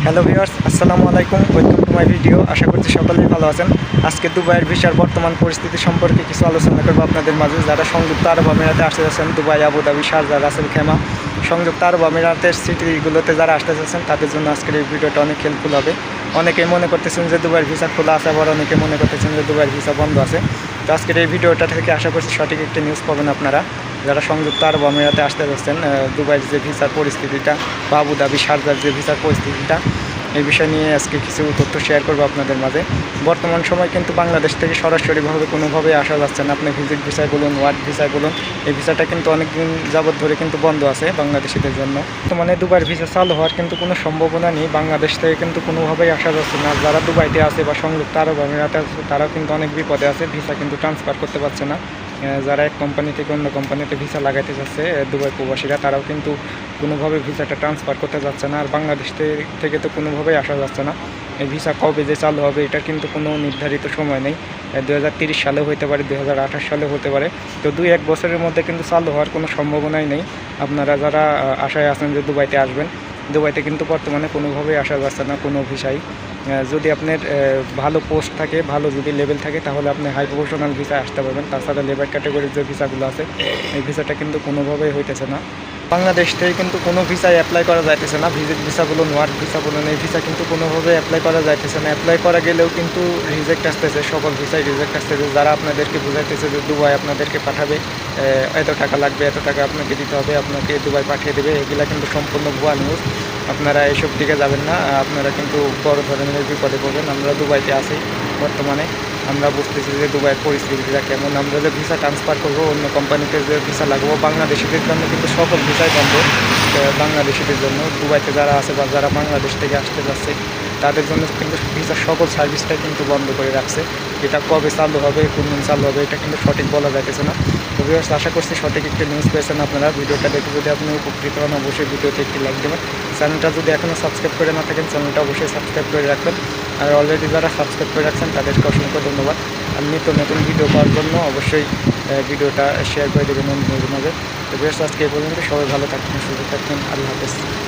Hello viewers, আসসালামু আলাইকুম। Welcome to my video. আশা করছি সকলেই ভালো আছেন। আজকে দুবাইয়ের ভিসার বর্তমান পরিস্থিতি সম্পর্কে কিছু আলোচনা করবো আপনাদের মাঝে। যারা সংযুক্ত আরব আমিরাতে আসতে যাচ্ছেন, দুবাই, আবুধাবি, শারজাহ, রাসেল খেমা, সংযুক্ত আরব আমিরাতের সিটিগুলোতে যারা আসতে যাচ্ছেন তাদের জন্য আজকের এই ভিডিওটা অনেক হেল্পফুল হবে। অনেকেই মনে করতেছেন যে দুবাইয়ের ভিসা খোলা আছে, আবার অনেকে মনে করতেছেন যে দুবাইয়ের ভিসা বন্ধ আছে। তো আজকের এই ভিডিওটা থেকে আশা করছি সঠিক একটি নিউজ পাবেন আপনারা যারা সংযুক্ত আরব আমিরাতে আসতে যাচ্ছেন। দুবাইয়ের যে ভিসার পরিস্থিতিটা বা আবুধাবি, শারজাহর যে ভিসার পরিস্থিতিটা, এই বিষয় নিয়ে আজকে কিছু তথ্য শেয়ার করবো আপনাদের মাঝে। বর্তমান সময় কিন্তু বাংলাদেশ থেকে সরাসরিভাবে কোনোভাবেই আসা যাচ্ছে না। আপনি ভিজিট ভিসায় বলুন, ওয়ার্ক ভিসায় বলুন, এই ভিসাটা কিন্তু অনেক দিন যাবৎ ধরে কিন্তু বন্ধ আছে বাংলাদেশিদের জন্য। বর্তমানে দুবাইয়ের ভিসা চালু হওয়ার কিন্তু কোনো সম্ভাবনা নেই। বাংলাদেশ থেকে কিন্তু কোনোভাবেই আসা যাচ্ছে না। যারা দুবাইতে আছে বা সংযুক্ত আরব আমিরাতে আছে তারাও কিন্তু অনেক বিপদে আছে, ভিসা কিন্তু ট্রান্সফার করতে পারছে না। যারা এক কোম্পানি থেকে অন্য কোম্পানিতে ভিসা লাগাইতে যাচ্ছে দুবাই প্রবাসীরা, তারাও কিন্তু কোনোভাবে ভিসাটা ট্রান্সফার করতে যাচ্ছে না। আর বাংলাদেশ থেকে তো কোনোভাবেই আসা যাচ্ছে না। এই ভিসা কবে যে চালু হবে এটার কিন্তু কোনো নির্ধারিত সময় নেই। 2030 সালেও হতে পারে, 2028 সালেও হতে পারে। তো 2-1 বছরের মধ্যে কিন্তু চালু হওয়ার কোনো সম্ভাবনাই নেই। আপনারা যারা আশায় আছেন যে দুবাইতে আসবেন, দুবাইতে কিন্তু বর্তমানে কোনোভাবেই আসা যাচ্ছে না কোনো ভিসাই। যদি আপনার ভালো পোস্ট থাকে, ভালো যদি লেভেল থাকে, তাহলে আপনি হাই প্রফেশনাল ভিসায় আসতে পারবেন। তাছাড়া লেবার ক্যাটাগরির যে ভিসাগুলো আছে এই ভিসাটা কিন্তু কোনোভাবেই হইতেছে না। বাংলাদেশ থেকে কিন্তু কোনো ভিসায় অ্যাপ্লাই করা যাইতেছে না। ভিজিট ভিসা বলুন, ওয়ার্ক ভিসা বলুন, এই ভিসা কিন্তু কোনোভাবে অ্যাপ্লাই করা যাইতেছে না। অ্যাপ্লাই করা গেলেও কিন্তু রিজেক্ট আসতেছে, সকল ভিসায় রিজেক্ট আসতেছে। যারা আপনাদেরকে বুঝাইতেছে যে দুবাই আপনাদেরকে পাঠাবে, এত টাকা লাগবে, এত টাকা আপনাকে দিতে হবে, আপনাকে দুবাই পাঠিয়ে দেবে, এগুলা কিন্তু সম্পূর্ণ ভুয়া নিউজ। আপনারা এইসব দিকে যাবেন না, আপনারা কিন্তু বড় ধরনের বিপদে পড়বেন। আমরা দুবাইতে আছি বর্তমানে, আমরা বুঝতেছি যে দুবাইয়ের পরিস্থিতিটা কেমন। আমরা যে ভিসা ট্রান্সফার করবো, অন্য কোম্পানিতে যে ভিসা লাগবো, বাংলাদেশিদের জন্য কিন্তু সকল ভিসাই বন্ধ। বাংলাদেশিদের জন্য দুবাইতে যারা আছে বা যারা বাংলাদেশ থেকে আসতে যাচ্ছে তাদের জন্য কিন্তু ভিসার সকল সার্ভিসটাই কিন্তু বন্ধ করে রাখছে। এটা কবে চালু হবে, কোন দিন চালু হবে, এটা কিন্তু সঠিক বলা যাইতেছে না। তো ভিউয়ার্স, আশা করছি সঠিক একটি নিউজ পেয়েছেন আপনারা। ভিডিওটা দেখে যদি আপনি উপকৃত হন, অবশ্যই ভিডিওতে একটি লাইক দেবেন। চ্যানেলটা যদি এখনও সাবস্ক্রাইব করে না থাকেন, চ্যানেলটা অবশ্যই সাবস্ক্রাইব করে রাখবেন। আর অলরেডি যারা সাবস্ক্রাইব করে রাখছেন তাদেরকে অসংখ্য ধন্যবাদ। আর নিত্য নতুন ভিডিও পাওয়ার জন্য অবশ্যই ভিডিওটা শেয়ার করে দেবেন অন্যদের মাঝে। তো ভিউয়ার্স, আজকে এই পর্যন্ত। সবাই ভালো থাকবেন, সুস্থ থাকবেন। আল্লাহ হাফেজ।